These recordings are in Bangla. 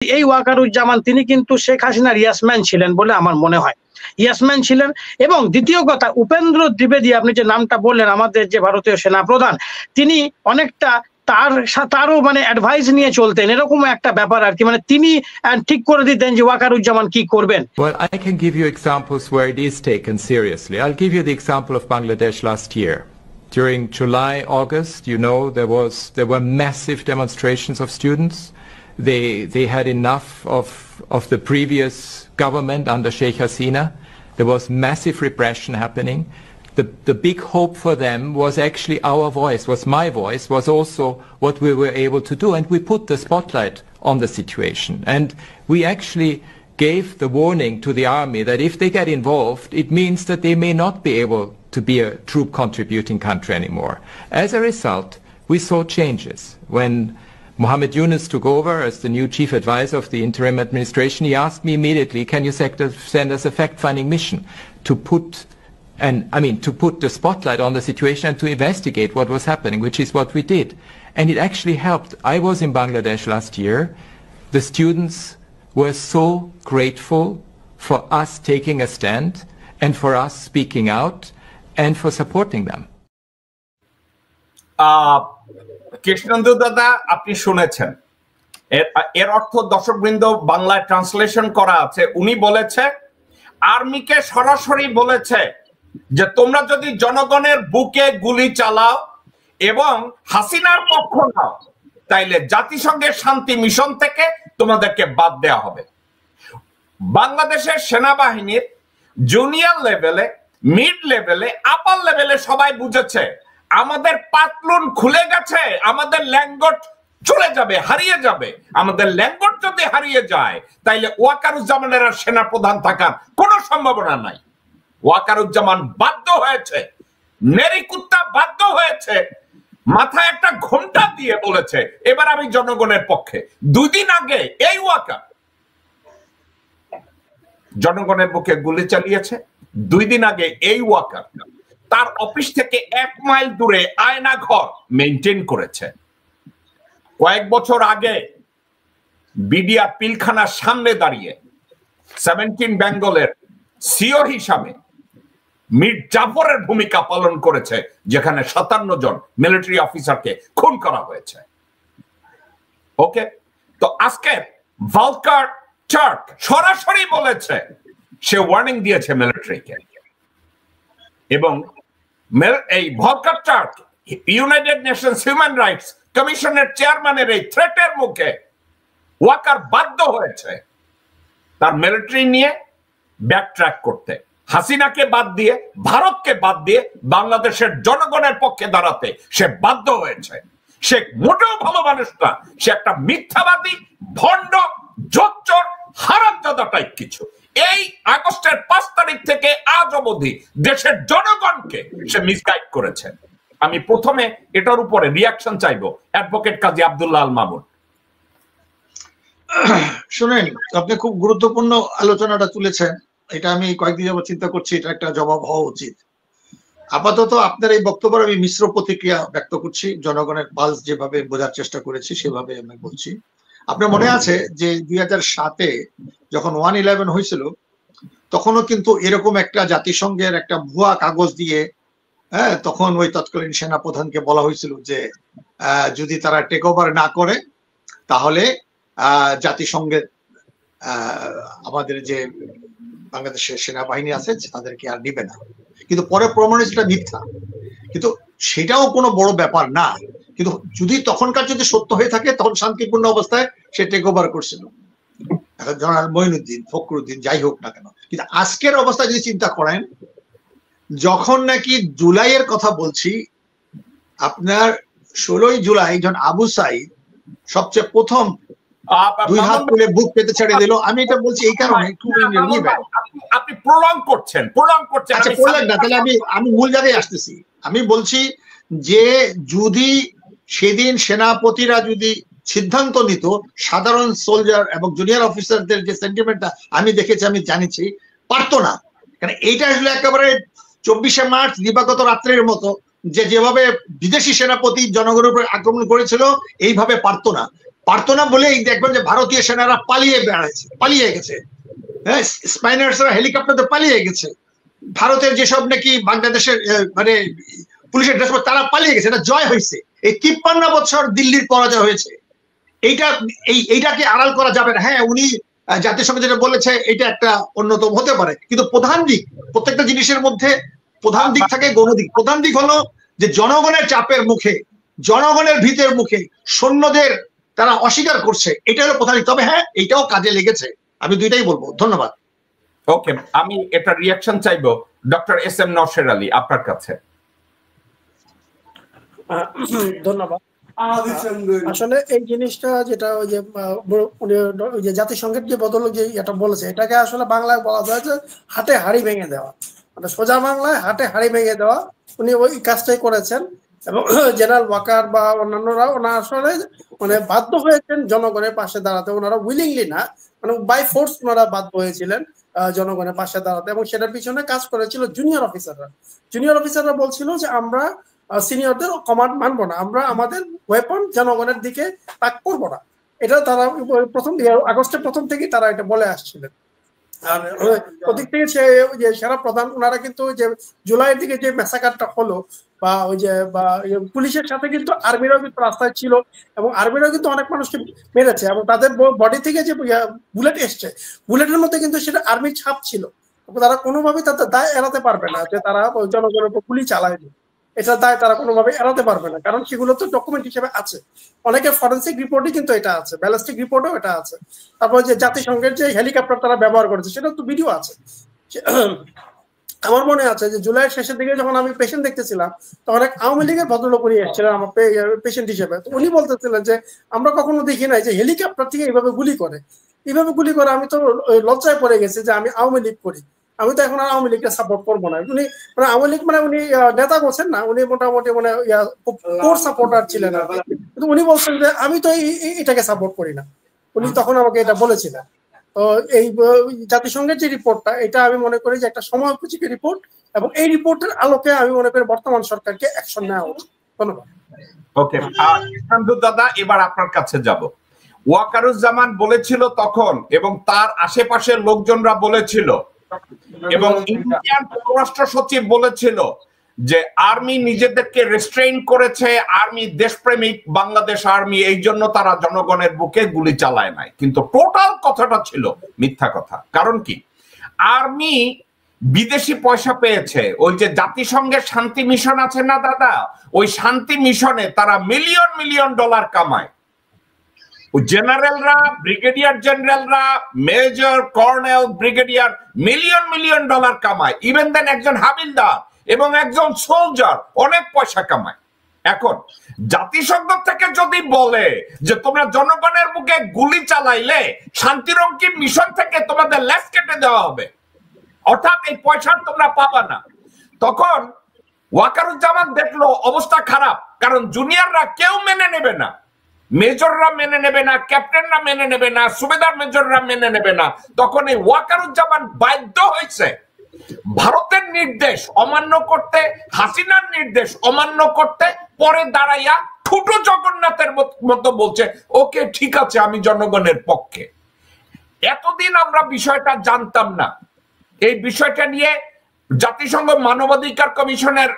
এই ওয়াকারুজ্জামান তিনি কিন্তু শেখ হাসিনার ইয়াসম্যান ছিলেন বলে আমার মনে হয়, ইয়াসম্যান ছিলেন। এবং দ্বিতীয় কথা, উপেন্দ্র দ্বিবেদী আপনি যে নামটা বললেন, আমাদের যে ভারতীয় সেনা প্রধান, তিনি অনেকটা তারও মানে অ্যাডভাইস নিয়ে চলতেন, এরকম একটা ব্যাপার আর কি, মানে তিনি ঠিক করে দিতেন যে ওয়াকারুজ্জামান কি করবেন। Well, I can give you examples where it is taken seriously. I'll give you the example of Bangladesh last year. During July, August, you know, there were massive demonstrations of students. They had enough of the previous government under Sheikh Hasina. There was massive repression happening. The big hope for them was actually our voice, was my voice, was also what we were able to do. And we put the spotlight on the situation. And we actually gave the warning to the army that if they get involved, it means that they may not be able to be a troop contributing country anymore. As a result, we saw changes. When Mohammed Yunus took over as the new chief advisor of the interim administration, he asked me immediately, can you send us a fact-finding mission to put the spotlight on the situation and to investigate what was happening, which is what we did. And it actually helped. I was in Bangladesh last year. The students were so grateful for us taking a stand and for us speaking out and for supporting them. Krishnendu দাদা, আপনি শুনেছেন, এর অর্থ দর্শকবৃন্দ বাংলায় ট্রান্সলেশন করা আছে। উনি বলেছে, আর্মিকে সরাসরি বলেছে যে তোমরা যদি জনগণের বুকে গুলি চালাও এবং হাসিনার পক্ষ নাও, তাইলে জাতিসংঘের শান্তি মিশন থেকে তোমাদেরকে বাদ দেওয়া হবে। বাংলাদেশের সেনাবাহিনীর জুনিয়র লেভেলে, মিড লেভেলে, আপার লেভেলে সবাই বুঝেছে আমাদের পাতলুন খুলে গেছে, আমাদের ল্যাঙ্গট চলে যাবে, হারিয়ে যাবে। আমাদের ল্যাঙ্গট যদি হারিয়ে যায় তাইলে ওয়াকারুজ্জামানের আর সেনা প্রধান থাকার কোনো সম্ভাবনা নাই। ওয়াকারুজ্জামান বাধ্য হয়েছে, নেরিকুত্তা বাধ্য হয়েছে, মাথায় একটা ঘোমটা দিয়ে বলেছে এবার আমি জনগণের পক্ষে। 2 দিন আগে এই ওয়াকার জনগণের বুকে গুলি চালিয়েছে। 2 দিন আগে এই ওয়াকার তার অফিস থেকে 1 মাইল দূরে আয়না ঘর মেইনটেইন করেছে। কয়েক বছর আগে বিডিআর পিলখানার সামনে দাঁড়িয়ে 17 বেঙ্গলের সিও হিসাবে মীর জাফরের ভূমিকা পালন করেছে, যেখানে 57 জন মিলিটারি অফিসারকে খুন করা হয়েছে। ওকে, তো আজকে ভলকার টার্ক সরাসরি বলেছে, সে ওয়ার্নিং দিয়েছে মিলিটারিকে। এবং এই Volker টার্ক United Nations human rights কমিশনের চেয়ারম্যানের এই থ্রেটের মুখে ওয়াকার বাধ্য হয়েছে তার মিলিটারি নিয়ে ব্যাকট্র্যাক করতে, হাসিনাকে বাদ দিয়ে, ভারতকে বাদ দিয়ে বাংলাদেশের জনগণের পক্ষে দাঁড়াতে সে বাধ্য হয়েছে। সে মোটেও ভালো মানুষ না, সে একটা মিথ্যাবাদী, ভণ্ড, জোচ্চোর, হারামজাদা টাইপ কিছু। এই আগস্টের 5 তারিখ থেকে আজ অবধি দেশের জনগণকে সে মিসগাইড করেছে। আমি প্রথমে এটার উপরে রিয়াকশন চাইবো অ্যাডভোকেট কাজী আব্দুল্লাহ আল মামুন। শুনেন, আপনি খুব গুরুত্বপূর্ণ আলোচনাটা তুলেছেন, এটা আমি কয়েকদিন যাবত চিন্তা করছি, এটা একটা জবাব হওয়া উচিত। আপাতত আপনার এই বক্তব্যের আমি মিশ্র প্রতিক্রিয়া ব্যক্ত করছি, জনগণের পালস যেভাবে বোঝার চেষ্টা করেছি সেভাবে আমি বলছি। আপনার মনে আছে যে 2007-এ যখন 1/11 হয়েছিল, তখনও কিন্তু এরকম একটা জাতিসংঘের একটা ভুয়া কাগজ দিয়ে তখন ওই তৎকালীন সেনা প্রধানকে বলা হয়েছিল যে যদি তারা টেক ওভার না করে তাহলে জাতিসংঘের আমাদের যে বাংলাদেশের সেনাবাহিনী আছে তাদেরকে আর নিবে না। কিন্তু পরে প্রমাণ সেটা মিথ্যা, কিন্তু সেটাও কোনো বড় ব্যাপার না। কিন্তু যদি তখনকার যদি সত্য হয়ে থাকে তখন শান্তিপূর্ণ অবস্থায় সে টেক ওভার করছিল, জনাল মঈনুদ্দিন, ফখরুদ্দিন, যাই হোক না কেন। কিন্তু আজকের অবস্থা যদি চিন্তা করেন, যখন নাকি জুলাইয়ের কথা বলছি, আপনার 16ই জুলাই যখন আবু সাইদ সবচেয়ে প্রথম 2 হাত তুলে বুক পেতে ছেড়ে দিল, আমি এটা বলছি এই কারণে আপনি প্রলং করছেন। আচ্ছা, বললেন না, তাহলে আমি মূল জায়গায় আসতেছি। আমি বলছি যে যদি সেদিন সেনাপতিরা যদি সিদ্ধান্ত নিত, সাধারণ সোলজার এবং জুনিয়র অফিসারদের যে সেন্টিমেন্টটা আমি দেখেছি, আমি জানিছি, পারতো না। কারণ এইটা আসলে একেবারে 24শে মার্চ দিবাগত রাত্রের মতো, যেভাবে বিদেশি সেনাপতি জনগণের উপর আক্রমণ করেছিল, এইভাবে পারতো না। পারতো না বলেই দেখবেন যে ভারতীয় সেনারা পালিয়ে গেছে, হ্যাঁ, স্পাইনার্সরা হেলিকপ্টারে পালিয়ে গেছে, ভারতের যেসব নাকি বাংলাদেশের মানে পুলিশের ড্রেস তারা পালিয়ে গেছে, এটা জয় হয়েছে। এই 53 বছর দিল্লির পরাজয় হয়েছে, এইটাকে আড়াল করা যাবে না। হ্যাঁ, উনি জাতিসংঘ যেটা বলেছে এটা একটা অন্যতম হতে পারে, কিন্তু প্রধান দিক, প্রত্যেকটা জিনিসের মধ্যে প্রধান দিক থাকে গৌণ দিক। প্রধান দিক হলো যে জনগণের চাপের মুখে, জনগণের ভিতের মুখে সৈন্যদের তারা অস্বীকার করছে, এটা হলো প্রধান দিক। তবে হ্যাঁ, এইটাও কাজে লেগেছে, আমি দুইটাই বলবো। ধন্যবাদ। ওকে, আমি এটা রিয়াকশন চাইবো doctor S M Nowsher Ali আপনার কাছে। ধন্যবাদ। আসলে এই জিনিসটা যেটা ওই যে জাতিসংঘের যে বদল যে এটা বলেছে, এটাকে আসলে বাংলায় বলা যায় যে হাটে হাড়ি ভেঙে দেওয়া, মানে সোজা বাংলায় হাটে হাড়ি ভেঙে দেওয়া। উনি ওই কাজটাই করেছেন এবং জেনারেল ওয়াকার বা অন্যান্যরা ওনারা আসলে মানে বাধ্য হয়েছেন জনগণের পাশে দাঁড়াতে। ওনারা উইলিংলি না, মানে বাই ফোর্স ওনারা বাধ্য হয়েছিলেন জনগণের পাশে দাঁড়াতে, এবং সেটার পিছনে কাজ করেছিল জুনিয়র অফিসাররা। জুনিয়র অফিসাররা বলছিল যে আমরা সিনিয়রদের কমান্ড মানবো না, আমরা আমাদের ওয়েপন জনগণের দিকে তাক করবো না। এটা তারা আগস্টের প্রথম থেকেই তারা এটা বলে আসছিলেন। আর ওদিক থেকে যে সেরা প্রধান ওনারা কিন্তু যে জুলাইয়ের দিকে যে ম্যাসাকারটা হলো বা ওই যে বা পুলিশের সাথে কিন্তু আর্মিরাও কিন্তু রাস্তায় ছিল, এবং আর্মিরাও কিন্তু অনেক মানুষকে মেরেছে, এবং তাদের বডি থেকে যে বুলেট এসছে, বুলেটের মধ্যে কিন্তু সেটা আর্মির ছাপ ছিল। তারা কোনোভাবেই তাদের দায় এড়াতে পারবে না যে তারা জনগণের উপর গুলি চালায়নি, এটা দায় তারা কোনোভাবে এড়াতে পারবে না, কারণ সেগুলো তো ডকুমেন্ট হিসেবে আছে। অনেকের ফরেন্সিক রিপোর্টে কিন্তু এটা আছে, ব্যালিস্টিক রিপোর্টেও এটা আছে। তারপর যে জাতিসংঘের যে হেলিকপ্টার তারা ব্যবহার করেছে সেটা তো ভিডিও আছে। আমার মনে আছে যে জুলাইয়ের শেষের দিকে যখন আমি পেশেন্ট দেখতেছিলাম, তখন এক আওয়ামী লীগের ভদ্রলোক উনি এসেছিলেন আমার পেশেন্ট হিসেবে। তো উনি বলতেছিলেন যে আমরা কখনো দেখি নাই যে হেলিকপ্টার থেকে এইভাবে গুলি করে। আমি তো লজ্জায় পড়ে গেছি যে আমি আওয়ামী লীগ করি, আমি তো এখন আর আওয়ামী লীগকে সাপোর্ট করবো না। উনি মানে আওয়ামী লীগ মানে উনি নেতা বলছেন না, উনি মোটামুটি মানে কোর সাপোর্টার ছিলেন, কিন্তু উনি বলছেন যে আমি তো এটাকে সাপোর্ট করি না। উনি তখন আমাকে এটা বলেছিলেন। তো এই জাতিসংঘের যে রিপোর্টটা, এটা আমি মনে করি যে একটা সময় উপযোগী রিপোর্ট, এবং এই রিপোর্টের আলোকে আমি মনে করি বর্তমান সরকারকে অ্যাকশন নেওয়া উচিত। ধন্যবাদ। ওকে, দাদা এবার আপনার কাছে যাব। ওয়াকারুজ্জামান বলেছিল তখন, এবং তার আশেপাশের লোকজনরা বলেছিল, এবং ইন্ডিয়ান পররাষ্ট্র সচিব বলেছিল যে আর্মি নিজেদেরকে রেস্ট্রেইন করেছে, আর্মি দেশপ্রেমিক, বাংলাদেশ আর্মি, এই জন্য তারা জনগণের বুকে গুলি চালায় নাই। কিন্তু টোটাল কথাটা ছিল মিথ্যা কথা। কারণ কি, আর্মি বিদেশি পয়সা পেয়েছে। ওই যে জাতিসংঘের শান্তি মিশন আছে না দাদা, ওই শান্তি মিশনে তারা মিলিয়ন মিলিয়ন ডলার কামায়। জেনারেলরা, ব্রিগেডিয়ার জেনারেলরা, major, colonel, brigadier million million dollar কামায়। ইভেন দেন একজন হাবিলদার এবং একজন সোলজার অনেক পয়সা কামায়। এখন জাতিসংঘ থেকে যদি বলে যে তোমরা জনগণের বুকে গুলি চালাইলে শান্তিরক্ষী মিশন থেকে তোমাদের লেফট কেটে দেওয়া হবে, অর্থাৎ এই পয়সা তোমরা পাবা না, তখন ওয়াকারুজ্জামান দেখলো অবস্থা খারাপ, কারণ জুনিয়ররা কেউ মেনে নেবে না, মেজররা মেনে নেবে না, ক্যাপ্টেনরা মেনে নেবে না, সুবেদার মেজররা মেনে নেবে না। তখন এই ওয়াকারুজ্জামান বাধ্য হয়েছে ভারতের নির্দেশ অমান্য করতে, হাসিনার নির্দেশ অমান্য করতে। পরে দাঁড়াইয়া ঠুটো জগন্নাথের মতো বলছে ওকে ঠিক আছে আমি জনগণের পক্ষে। এতদিন আমরা বিষয়টা জানতাম না। এই বিষয়টা নিয়ে জাতিসংঘ মানবাধিকার কমিশনের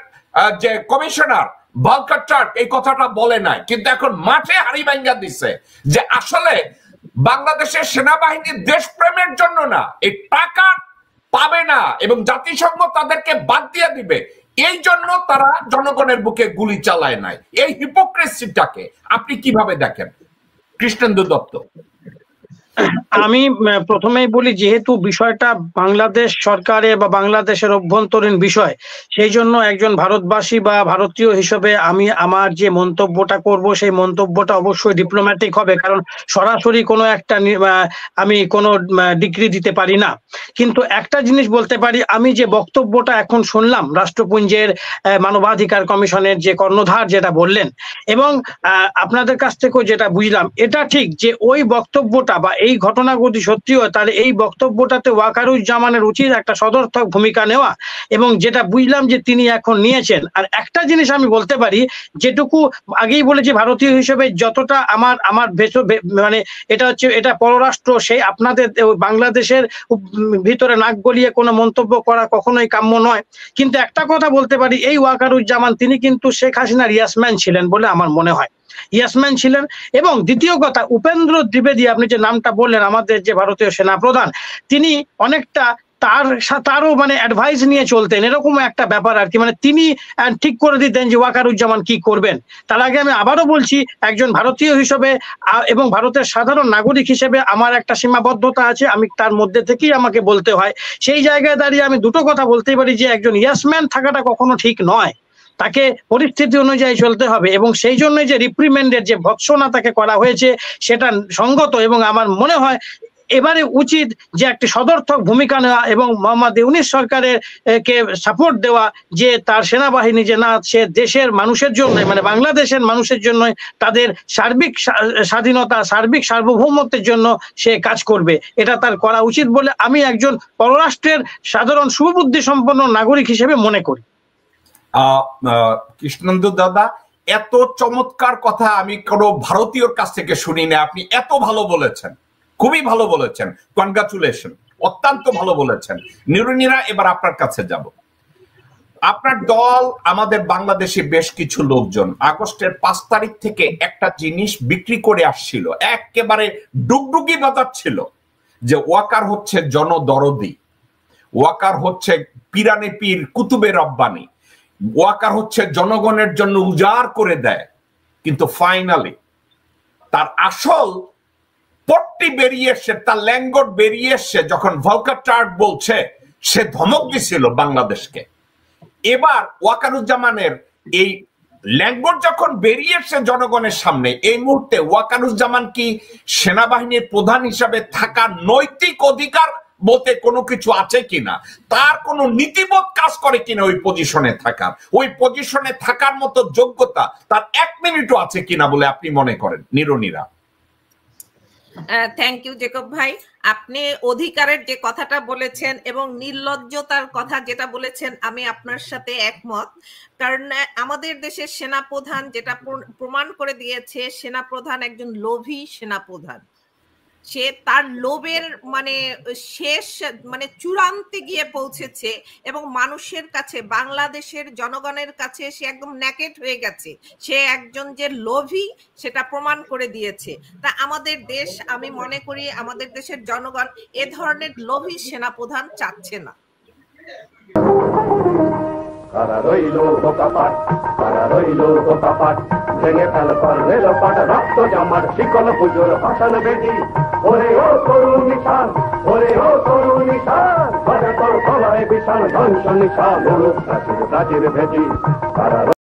যে কমিশনার ভলকার টার্ক এই কথাটা বলে নাই, কিন্তু এখন মাঠে হাড়ি ভাঙ্গা দিচ্ছে যে আসলে বাংলাদেশের সেনাবাহিনীর দেশপ্রেমের জন্য না, এই টাকা পাবে না এবং জাতিসংঘ তাদেরকে বাদ দিয়ে দিবে, এই জন্য তারা জনগণের বুকে গুলি চালায় নাই। এই হিপোক্রেসিটাকে আপনি কিভাবে দেখেন কৃষ্ণেন্দু দত্ত? আমি প্রথমেই বলি, যেহেতু বিষয়টা বাংলাদেশ সরকারের বা বাংলাদেশের অভ্যন্তরীণ বিষয়, সেই জন্য একজন ভারতবাসী বা ভারতীয় হিসেবে আমি আমার যে মন্তব্যটা করব সেই মন্তব্যটা অবশ্যই ডিপ্লোম্যাটিক হবে, কারণ সরাসরি কোনো একটা আমি কোনো ডিগ্রি দিতে পারি না। কিন্তু একটা জিনিস বলতে পারি, আমি যে বক্তব্যটা এখন শুনলাম রাষ্ট্রপুঞ্জের মানবাধিকার কমিশনের যে কর্ণধার যেটা বললেন, এবং আপনাদের কাছ থেকেও যেটা বুঝলাম, এটা ঠিক যে ওই বক্তব্যটা বা এই ঘটনা ঘটনা যদি সত্যি হয় তাহলে এই বক্তব্যটাতে ওয়াকারুজ্জামানের উচিত একটা সদর্থক ভূমিকা নেওয়া, এবং যেটা বুঝলাম যে তিনি এখন নিয়েছেন। আর একটা জিনিস আমি বলতে পারি, যেটুকু আগেই বলেছি, ভারতীয় হিসেবে যতটা আমার মানে এটা পররাষ্ট্র, সেই আপনাদের বাংলাদেশের ভিতরে নাক গলিয়ে কোনো মন্তব্য করা কখনোই কাম্য নয়। কিন্তু একটা কথা বলতে পারি, এই ওয়াকারুজ্জামান তিনি কিন্তু শেখ হাসিনার ইয়াসম্যান ছিলেন বলে আমার মনে হয়, ইয়াসম্যান ছিলেন। এবং দ্বিতীয় কথা, উপেন্দ্র দ্বিবেদী আপনি যে নামটা বললেন, আমাদের যে ভারতীয় সেনাপ্রধান, তিনি অনেকটা তারও মানে অ্যাডভাইস নিয়ে চলতেন, এরকম একটা ব্যাপার আর কি। মানে তিনি ঠিক করে দিতেন যে ওয়াকারুজ্জামান কি করবেন। তার আগে আমি আবারও বলছি, একজন ভারতীয় হিসেবে এবং ভারতের সাধারণ নাগরিক হিসেবে আমার একটা সীমাবদ্ধতা আছে, আমি তার মধ্যে থেকেই আমাকে বলতে হয়। সেই জায়গায় দাঁড়িয়ে আমি দুটো কথা বলতেই পারি, যে একজন ইয়াসম্যান থাকাটা কখনো ঠিক নয়, তাকে পরিস্থিতি অনুযায়ী চলতে হবে। এবং সেই জন্য যে রিপ্রিমেন্ডের যে ভৎসনা তাকে করা হয়েছে সেটা সঙ্গত, এবং আমার মনে হয় এবারে উচিত যে একটি সদর্থক ভূমিকা নেওয়া এবং মোহাম্মদ ইউনূস সরকারের কে সাপোর্ট দেওয়া, যে তার সেনাবাহিনী যে না, সে দেশের মানুষের জন্য, মানে বাংলাদেশের মানুষের জন্য, তাদের সার্বিক স্বাধীনতা, সার্বিক সার্বভৌমত্বের জন্য সে কাজ করবে। এটা তার করা উচিত বলে আমি একজন পররাষ্ট্রের সাধারণ সুবুদ্ধি সম্পন্ন নাগরিক হিসেবে মনে করি। কৃষ্ণেন্দু দাদা, এত চমৎকার কথা আমি কোনো ভারতীয়র কাছ থেকে শুনি না। আপনি এত ভালো বলেছেন, খুবই ভালো বলেছেন, কনগ্রাচুলেশন, অত্যন্ত ভালো বলেছেন। নিরুনিরা, এবার আপনার কাছে যাব। আপনার দল, আমাদের বাংলাদেশে বেশ কিছু লোকজন আগস্টের 5 তারিখ থেকে একটা জিনিস বিক্রি করে আসছিল, একেবারে ডুগডুগি বাজাচ্ছিল, যে ওয়াকার হচ্ছে জনদরদি, ওয়াকার হচ্ছে পিরানে পীর, কুতুবে রব্বানি, ওয়াকার হচ্ছে জনগণের জন্য উজাড় করে দেয়। কিন্তু ফাইনালি তার আসল পট্টি বেরিয়ে এসে, তার ল্যাঙ্গট বেরিয়ে এসে, যখন ভলকার টার্ক বলছে, সে ধমক দিছিল বাংলাদেশকে। এবার ওয়াকারুজ্জামানের এই ল্যাঙ্গট যখন বেরিয়ে এসে জনগণের সামনে, এই মুহূর্তে ওয়াকারুজ্জামান কি সেনাবাহিনীর প্রধান হিসাবে থাকার নৈতিক অধিকার বলতে কোনো কিছু আছে কিনা, তার কোনো নীতিবোধ কাজ করে কিনা ওই পজিশনে থাকার, ওই পজিশনে থাকার মতো যোগ্যতা তার 1 মিনিটও আছে কিনা বলে আপনি মনে করেন? নিরুনিরা। থ্যাংক ইউ জেকব ভাই, আপনি অধিকারের যে কথাটা বলেছেন এবং নির্লজ্জতার কথা যেটা বলেছেন, আমি আপনার সাথে একমত। কারণ আমাদের দেশের সেনাপ্রধান যেটা প্রমাণ করে দিয়েছে, সেনাপ্রধান একজন লোভী সেনাপ্রধান। সে তার লোভের মানে শেষ মানে চূড়ান্তে গিয়ে পৌঁছেছে এবং মানুষের কাছে, বাংলাদেশের জনগণের কাছে সে একদম ন্যাকেট হয়ে গেছে। সে একজন যে লোভী সেটা প্রমাণ করে দিয়েছে। তা আমাদের দেশ, আমি মনে করি আমাদের দেশের জনগণ এ ধরনের লোভী সেনাপ্রধান চাচ্ছে না। কারা রইল বোকাপাট, কারা রইল বোকাপাট, ভেঙে ফেল কর্নেল পাট, রক্ত জামার শিকল পুজোর ভাষণ বেদি। ওরে ও তরুণ নিশান, ওরে ও তরুণ নিশান, ঘরে তোর গলায় বিশাল ধ্বংস নিশান, প্রাচীর প্রাচীর ভেদি। কারা